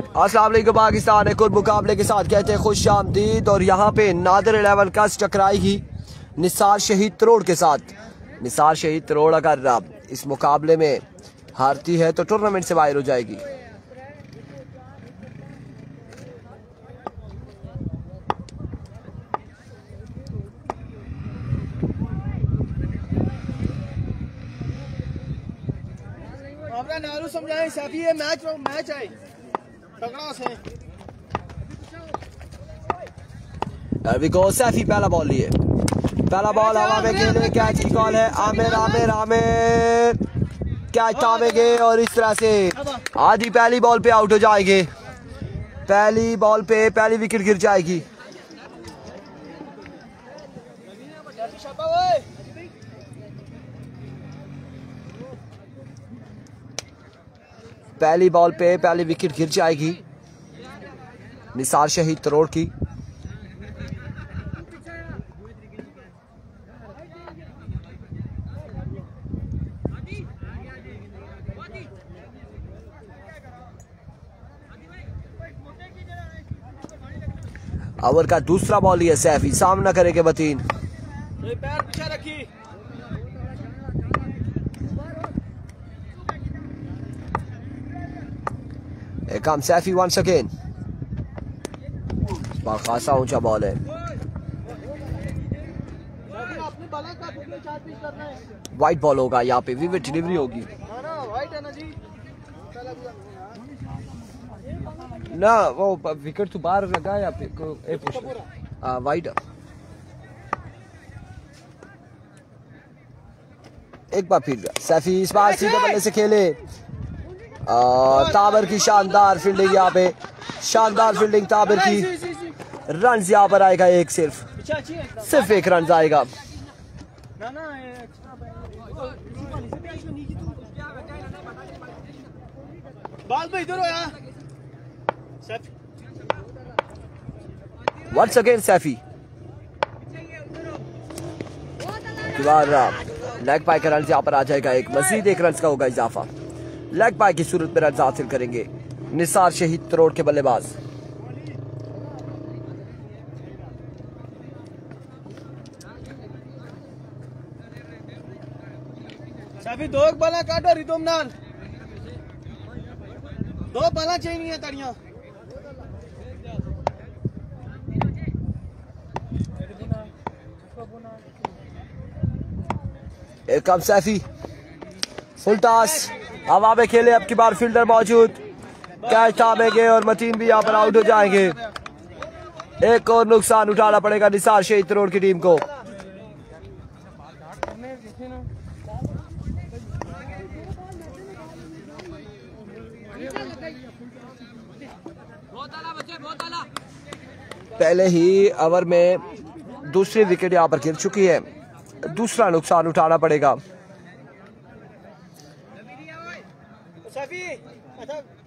अस्सलाम वालेकुम पाकिस्तान एक और मुकाबले के साथ कहते हैं खुश आमदीद। और यहाँ पे नादिर 11 का टकराएगी निसार शहीद तरोड़ के साथ। निसार शहीद तरोड़ अगर इस मुकाबले में हारती है तो टूर्नामेंट से बाहर हो जाएगी। समझाएं सैफी ये मैच है तगड़ा से। सैफी पहला बॉल लिए, पहला बॉल हवा में खेले, कैच की कॉल है। आमिर आमिर आमिर कैच थामेंगे और इस तरह से आधी पहली बॉल पे आउट हो जाएंगे। पहली बॉल पे पहली विकेट गिर जाएगी। पहली बॉल पे पहली विकेट गिर जाएगी निसार शहीद तरोड़ की। ओवर का दूसरा बॉल है सैफी, सामना करेंगे बतीन। पैर पीछे रखी। काम सैफी वंस अगेन, खासा ऊंचा बॉल है। वाइट बॉल होगा यहाँ पे, विविड डिलीवरी होगी ना। वो विकेट तो बाहर लगा है यहाँ पे वाइट। एक बार फिर सैफी इस बार सीधे बल्ले से खेले। ताबर की शानदार फील्डिंग यहाँ पे, शानदार फील्डिंग ताबर की। रन यहाँ पर आएगा एक, सिर्फ एक रन आएगा। वंस अगेन सैफी लेग पाई का रन यहाँ पर आ जाएगा एक, मजीद एक रन का होगा इजाफा। लेग पाई की सूरत में रन हासिल करेंगे निसार शहीद तरोड़ के बल्लेबाज। सभी दो बल्ला काटो रितुम नाल, दो बल्ला चाहिए तड़ियां। एक कम सैफी फुल टॉस, हवा में खेले, अब की बार फील्डर मौजूद, कैच थामेंगे और मतीन भी यहाँ पर आउट हो जाएंगे। एक और नुकसान उठाना पड़ेगा निसार शहीद तरोड़ की टीम को। पहले ही ओवर में दूसरी विकेट यहाँ पर गिर चुकी है, दूसरा नुकसान उठाना पड़ेगा।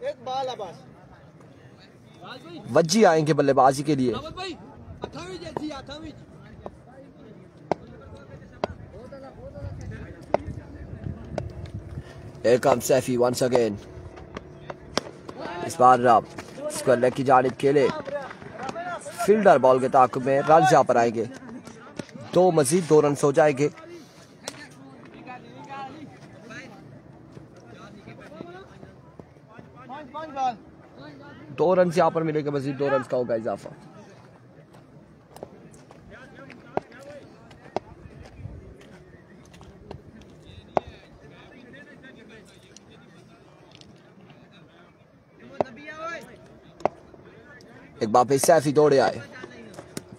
एक बाल वज्जी आएंगे बल्लेबाजी के लिए। एक कम सैफी वंस अगेन, इस बार स्क्वायर लेग की जानिब खेले, फील्डर बॉल के ताक़ुब में रन यहाँ पर आएंगे। मजीद 2 रन हो जाएंगे। दो रन यहाँ पर मिलेगा, मजीद 2 रन का होगा इजाफा। एक बार फिर सैफी दौड़े आए,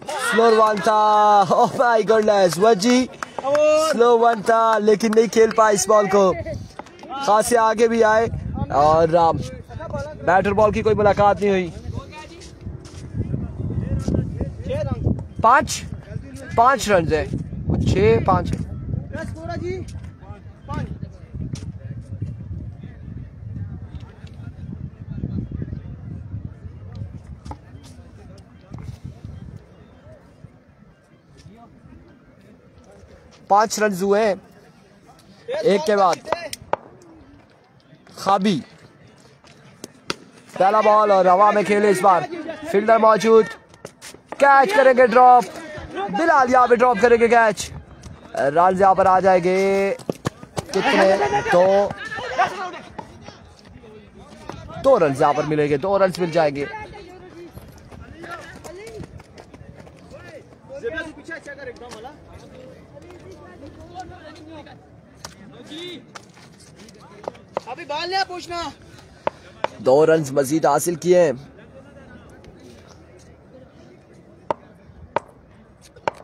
स्लो वन था। ओह माय गॉडनेस, वजी स्लो वन था लेकिन नहीं खेल पाए इस बॉल को। खासे आगे भी आए और बैटर बॉल की कोई मुलाकात नहीं हुई। 5 रन है, 6-5 है। पांच रन हुए हैं एक के बाद। खाबी पहला बॉल और हवा में खेले इस बार, फील्डर मौजूद, कैच करेंगे ड्रॉप, बिलाल यहाँ पे ड्रॉप करेंगे कैच, रन यहाँ पर आ जाएंगे कितने, दो रन यहाँ पर मिलेंगे, 2 रन मिल जाएंगे। अभी बाल नहीं पूछना। 2 रन मजीद हासिल किए हैं।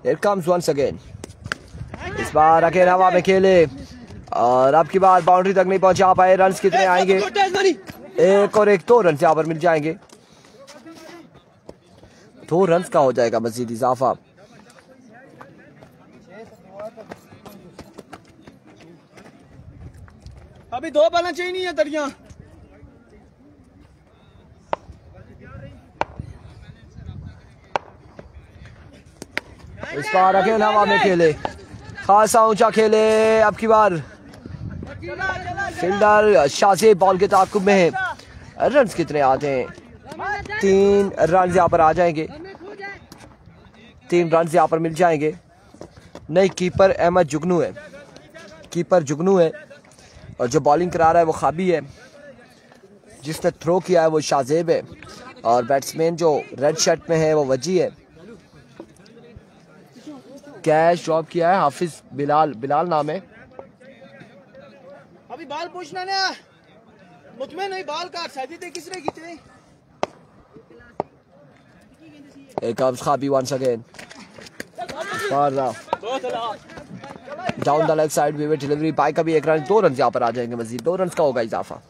Here comes once again. इस बार अकेले हवा में खेले और अब की बार बाउंड्री तक नहीं पहुंचा पाए। रन कितने आएंगे, 1 और 1, 2 रन यहाँ पर मिल जाएंगे। 2 रन का हो जाएगा मजीद इजाफा। अभी 2 बॉलें चाहिए नहीं है दरिया। इस बार अकेले हवा में खेले, खासा ऊंचा खेले। अब की बार फील्डर शाहजेब बॉल के ताकुब में है। रन कितने आते हैं, 3 रन यहाँ पर आ जाएंगे, 3 रन यहाँ पर मिल जाएंगे। नहीं, कीपर अहमद जुगनू है, कीपर जुगनू है और जो बॉलिंग करा रहा है वो खाबी है, जिसने थ्रो किया है वो शाहजेब है और बैट्समैन जो रेड शर्ट में है वो वजी है। कैच ड्रॉप किया है हाफिज बिलाल, बिलाल नाम है। अभी बाल पूछना ना, मुतमैन नहीं बाल काट साजिद किसने खींचे। एक खाबी once again, down the leg side wayward delivery bye का भी 1 रन, 2 रन यहाँ पर आ जाएंगे मजीद, 2 रन का होगा इजाफा।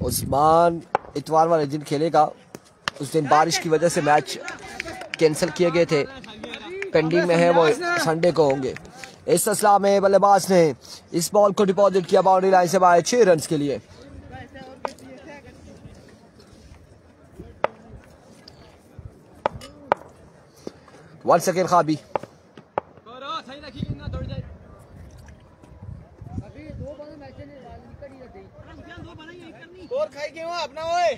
उस्मान इतवार वाले दिन खेलेगा, उस दिन बारिश की वजह से मैच कैंसिल किए गए थे, पेंडिंग में है, वो संडे को होंगे। इस सिलसिला में बल्लेबाज ने इस बॉल को डिपॉजिट किया बाउंड्री लाइन से बाहर 6 रन के लिए। वन सेकेंड खाबी, अपना ओए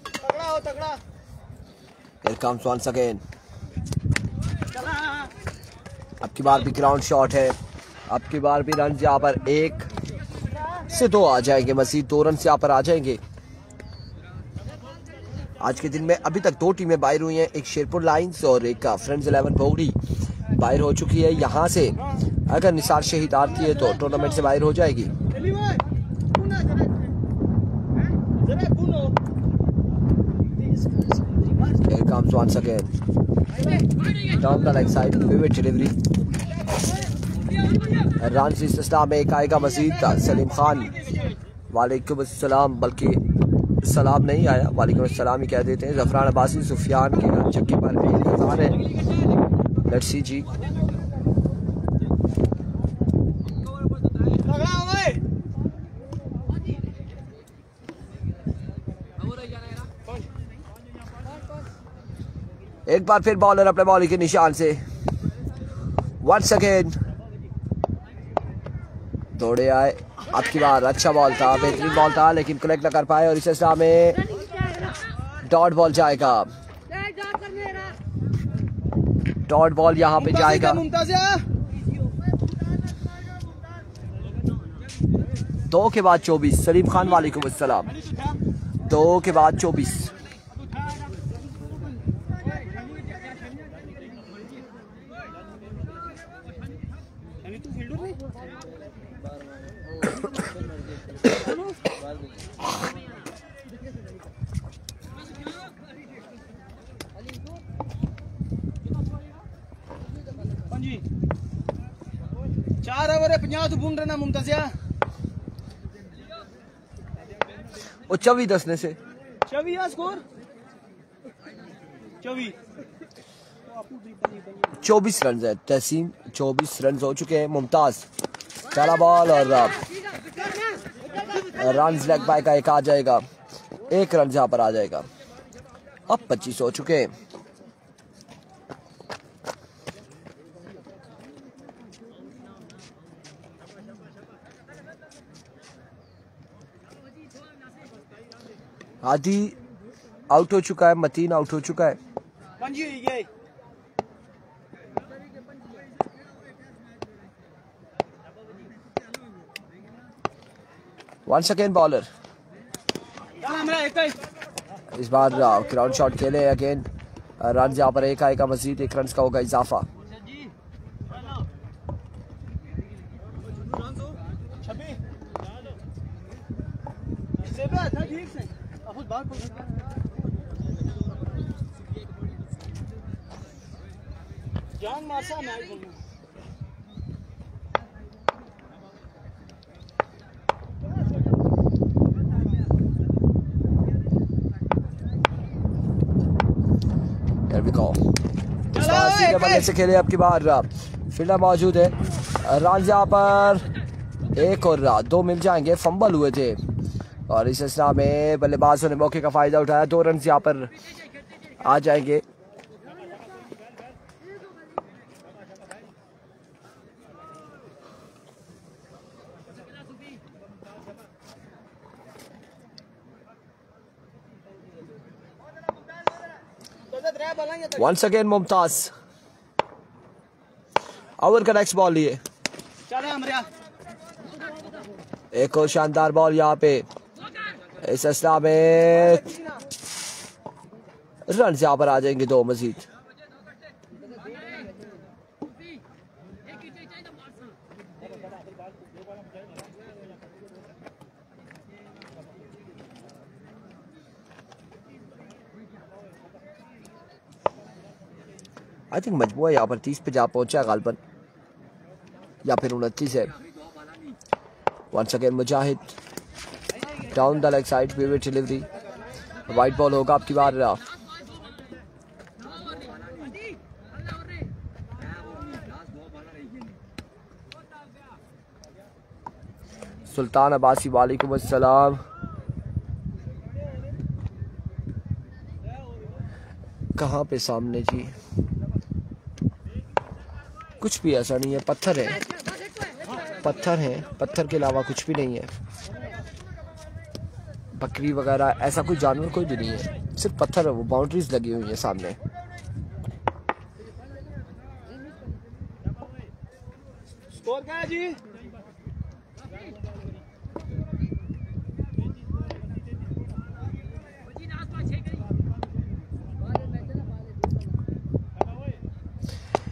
तगड़ा हो तगड़ा। Here comes once again. अब की बार भी ग्राउंड शॉट है, अब की बार भी रन यहाँ पर 1 से 2 आ जाएंगे, मजीद 2 रन यहाँ पर आ जाएंगे। आज के दिन में अभी तक 2 टीमें बाहर हुई हैं, एक शेरपुर लाइंस और एक फ्रेंड्स 11 बोगड़ी बाहर हो चुकी है। यहाँ से अगर निसार शहीद आती है तो टूर्नामेंट से बाहर हो जाएगी। Here comes once again. Down the leg side, vivid delivery. Run इस सिलसिला में एक आएगा मजीद, सलीम खान वालेकुम अस्सलाम, बल्कि सलाम नहीं आया, वालेकुम अस्सलाम ही कह देते हैं। जफरान अब्बासी सुफियान की चक्की पर भी इंतजार है। लेट्स सी जी। एक बार फिर बॉलर अपने बॉलिंग के निशान से वंस अगेन दौड़े आए। अब की बार अच्छा बॉल था, बेहतरीन बॉल था, लेकिन कलेक्ट न कर पाए और इस सिलसिला में डॉट बॉल जाएगा, डॉट बॉल यहाँ पे जाएगा। 2 के बाद 24, सलीम खान वालेकुम अस्सलाम, 2 के बाद 24। चार ओवर 50 बूंद रहना मुमताजिया। वो 24 दसने से 24 स्कोर 24 24 रन है तहसीन, 24 रन हो चुके हैं। मुमताज पहला बॉल और रन लेग बाय का एक आ जाएगा, 1 रन जहां पर आ जाएगा। अब 25 हो चुके हैं। आदि आउट हो चुका है, मतीन आउट हो चुका है। वंस अगेन बॉलर, इस बार ग्राउंड शॉट खेले अगेन। रन जहां पर एक आएगा, मजीद 1 रन का होगा इजाफा। जान मारसा मैं बल्ले से खेले। अब की बार फील्डर मौजूद है। रन यहाँ पर 1 और 2 मिल जाएंगे, फंबल हुए थे और इस असना में बल्लेबाजों ने मौके का फायदा उठाया। 2 रन यहाँ पर आ जाएंगे। वंस अगेन मुमताज, ओवर का नेक्स्ट बॉल लिए। एक और शानदार बॉल यहाँ पे। इस असला में रन यहाँ पर आ जाएंगे 2 मजीद। आई थिंक मजबूआ यहाँ पर 30 पे जा पहुंचा गालबन, या फिर 29 है। Once again Mujahid down the leg side, vivid delivery, wide ball होगा आपकी बार। सुल्तान अब्बासी वालेकुम अस्सलाम। कहाँ पे? सामने जी, कुछ भी ऐसा नहीं है, पत्थर है, पत्थर है, पत्थर के अलावा कुछ भी नहीं है। बकरी वगैरह ऐसा कोई जानवर कोई भी नहीं है, सिर्फ पत्थर है। वो बाउंड्रीज लगी हुई है सामने। स्कोर क्या है जी?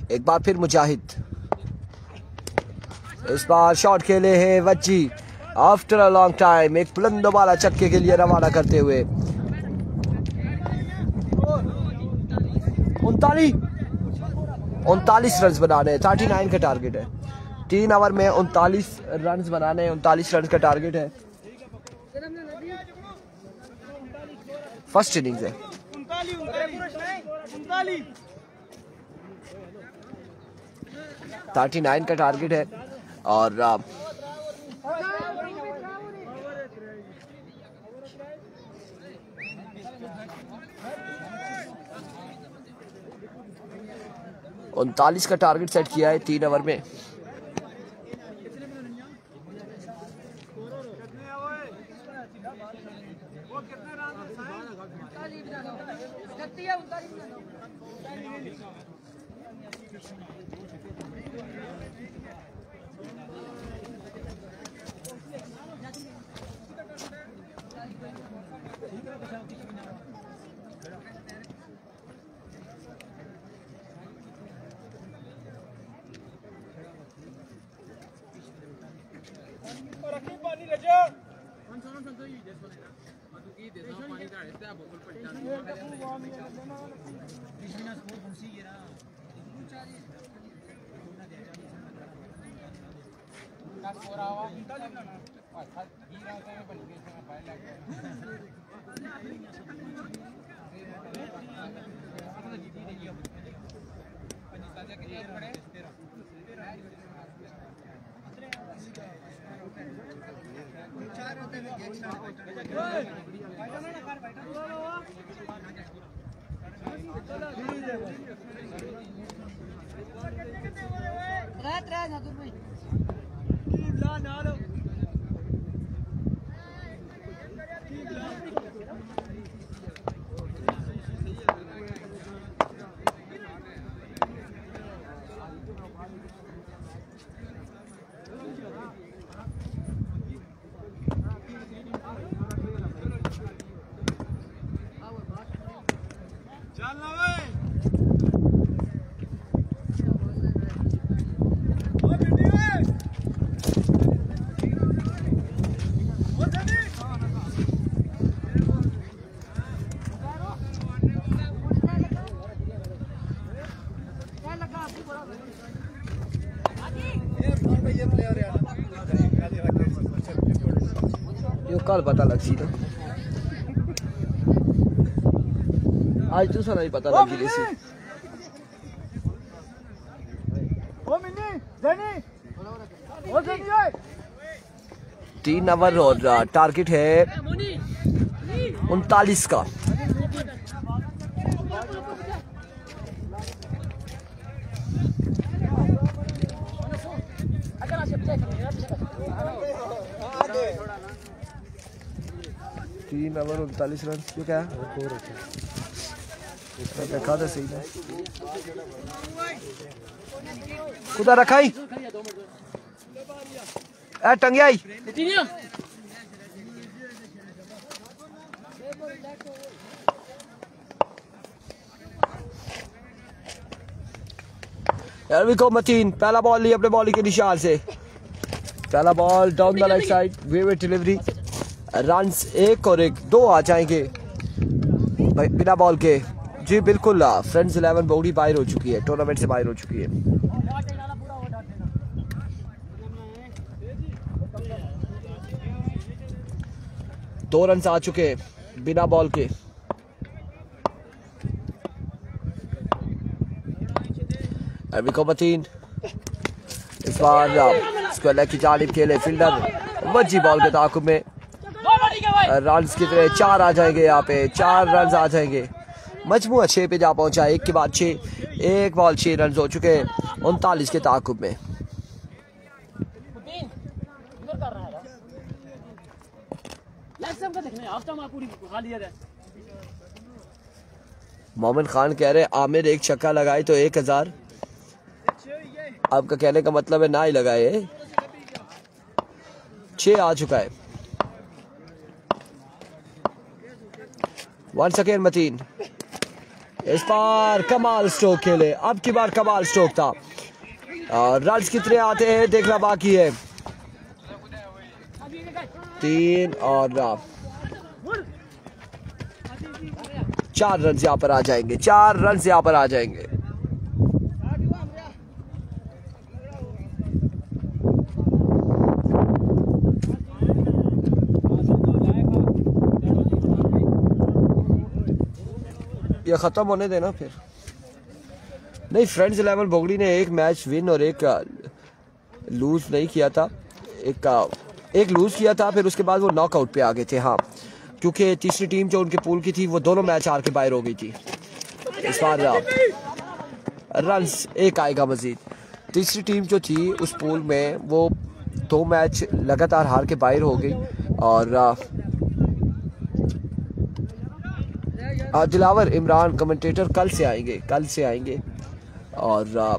एक बार फिर मुजाहिद, इस बार शॉट खेले हैं Vajji after a long time, एक बुलंद वाला छक्के के लिए रवाना करते हुए। 39 रन बनाने हैं, 39 का टारगेट है। 3 ओवर में 39 रन बनाने हैं, 39 रन का टारगेट है। फर्स्ट इनिंग्स है। 39 का टारगेट है और उनतालीस का टारगेट सेट किया है 3 ओवर में। यो कल पता लग सी ना आज तो नहीं पता लगी जैसे 3 ओवर और टारगेट है 39 का। तीन ओवर 39 रन। ये क्या देखा था सही खुदा रखाई टंगियाई मतीन पहला बॉल लिया अपने बॉलिंग के निशान से। पहला ball down the right side, wayward delivery, runs 1 और 1 2 आ जाएंगे बिना बॉल के। जी बिल्कुल, फ्रेंड्स 11 बोगड़ी बाहर हो चुकी है, टूर्नामेंट से बाहर हो चुकी है। दो रन आ चुके हैं बिना बॉल के। मतीन इस बार स्क्वायर लेग की जानिब खेले फील्डर वजी बॉल के ताकुब में। रन कितने 4 आ जाएंगे यहाँ पे, 4 रन आ जाएंगे। मजमूआ 6 पे जा पहुंचा, 1 के बाद 6, 1 बॉल 6 रन हो चुके हैं 39 के ताकुब में। मोमिन खान कह रहे आमिर एक छक्का लगाए तो 1000। आपका कहने का मतलब है ना ही लगाए। 6 आ चुका है। वंस अगेन मतीन, इस बार कमाल स्ट्रोक खेले, अब की बार कमाल स्ट्रोक था। रन कितने आते हैं देखना बाकी है। 3 और 4 रन यहाँ पर आ जाएंगे, 4 रन यहाँ पर आ जाएंगे। ये खत्म होने देना फिर। नहीं, फ्रेंड्स 11 बोगड़ी ने एक मैच विन और एक लूज नहीं किया था। एक लूज किया था, फिर उसके बाद वो नॉकआउट पे आ गए थे। हाँ, क्योंकि तीसरी टीम जो उनके पूल की थी वो दोनों मैच हार के बाहर हो गई थी। इस बार रन्स 1 आएगा मजीद। तीसरी टीम जो थी उस पूल में वो 2 मैच लगातार हार के बाहर हो गई। और दिलावर इमरान कमेंटेटर कल से आएंगे और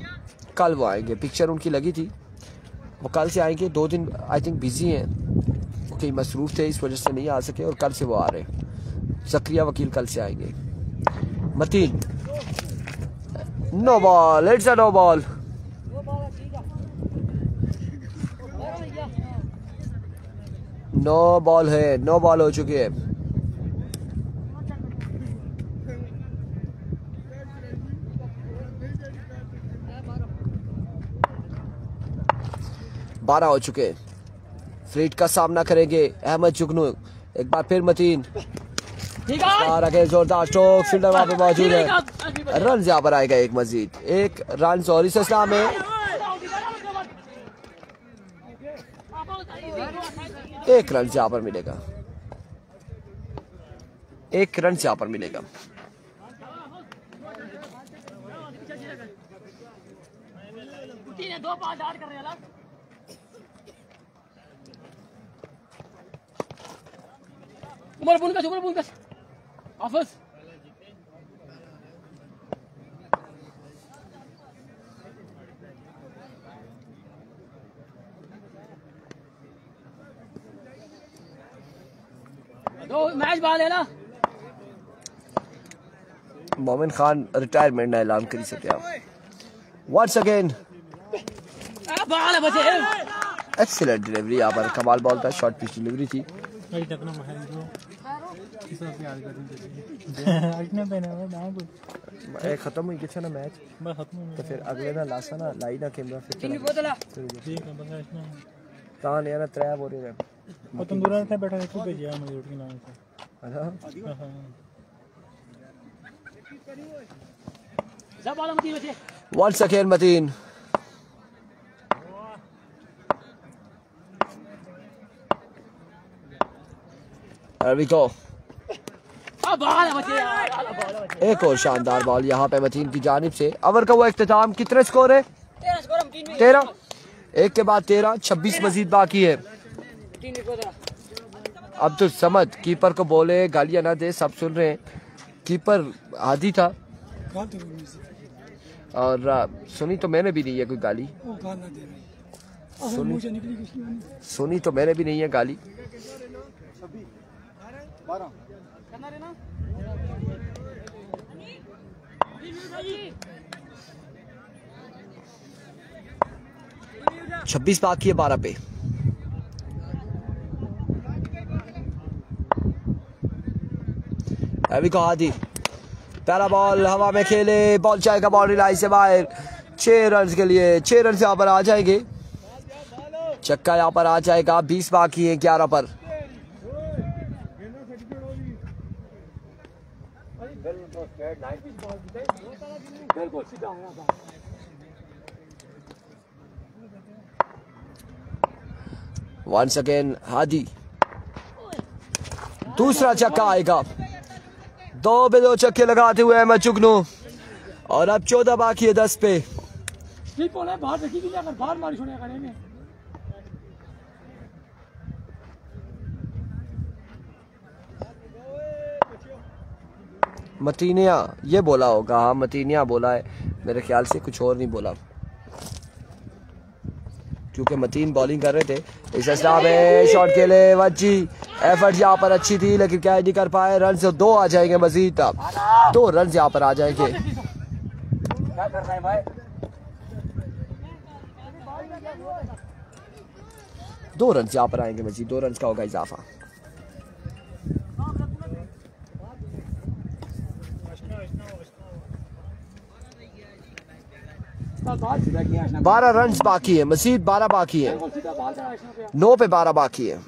कल वो आएंगे। पिक्चर उनकी लगी थी, वो कल से आएंगे। 2 दिन आई थिंक बिजी हैं, कहीं मसरूफ थे इस वजह से नहीं आ सके, और कल से वो आ रहे हैं। जक्रिया वकील कल से आएंगे। Mateen no ball, it's a no ball. No ball है, नो बॉल हो चुकी है। बारह हो चुके। फ्रीड का सामना करेंगे अहमद जुगनू। एक बार फिर मतीन आगे जोरदार स्ट्रोक, फील्डर वहां पे मौजूद है। रन यहाँ पर आएगा एक मजीद, एक रन और इस सिलसिला में एक रन यहाँ पर मिलेगा, एक रन यहाँ पर मिलेगा। उमर बुनकस हाफिज दो मैच बाल है ना। मोमिन खान रिटायरमेंट ना ऐलान करी सकिया। वंस अगेन एक्सीलेंट डिलीवरी, यहाँ पर कमाल बॉल था, शॉर्ट पिच डिलीवरी थी। खत्म हुई किसी ना मैच तो फिर अगले ना लासा ना लाई ना कैमरा फिर तां ने ना त्रै बोरे ने वो तंदूरा था बैठा है, तू भेजिया मुझे उठ के नाम से। Once again Mateen, There we go. एक और शानदार बॉल यहाँ पे मतीन की जानिब से। ओवर का वो इख्तिताम, कितने स्कोर है? 13। एक के बाद 13, 26 मजीद बाकी है। अब्दुल समद कीपर को बोले गालियां ना दे, सब सुन रहे हैं। कीपर आदि था और सुनी तो मैंने भी नहीं है कोई गाली, सुनी तो मैंने भी नहीं है गाली। छब्बीस बाकी है 12 पे। अभी को हादी पहला बॉल हवा में खेले, बॉल जाएगा बाउंड्री लाइन से बाहर। 6 रन के लिए 6 रन यहाँ पर आ जाएंगे, चक्का यहाँ पर आ जाएगा। 20 बाकी है 11 पर। वंस अगेन हादी, दूसरा चक्का आएगा। 2 पे 2 चक्के लगाते हुए अहमद चुगनू और अब 14 बाकी है 10 पे। मतीनिया ये बोला होगा, हाँ मतीनिया बोला है मेरे ख्याल से, कुछ और नहीं बोला क्योंकि मतीन बॉलिंग कर रहे थे। इस अवस्था में शॉट के लिए वज्जी, एफर्ट यहाँ पर अच्छी थी लेकिन कैच नहीं कर पाए। रन से 2 आ जाएंगे मजीद, 2 रन यहाँ पर आ जाएंगे। दो रन यहाँ पर आएंगे मजीद, 2 रन का होगा इजाफा। बारह रन बाकी है मजीद, 12 बाकी है, 9 पे 12 बाकी है।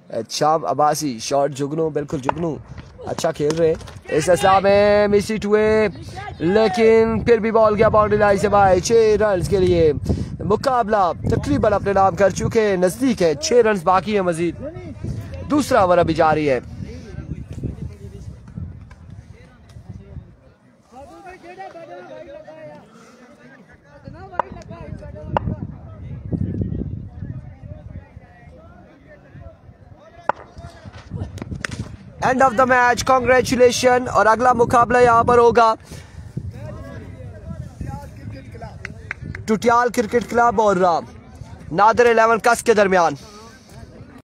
अच्छा अब्बासी शॉट, जुगनू बिल्कुल जुगनू अच्छा खेल रहे। इस अवस्था में मिस हिट हुए लेकिन फिर भी बॉल गया बाउंड्री लाइन से बाहर। 6 रन के लिए मुकाबला तकरीबन अपने नाम कर चुके, नजदीक है। 6 रन बाकी है मजीद, दूसरा ओवर अभी जारी है। End of the match, congratulation. और अगला मुकाबला यहाँ पर होगा टुटियाल क्रिकेट क्लब और नादर 11 कस के दरमियान।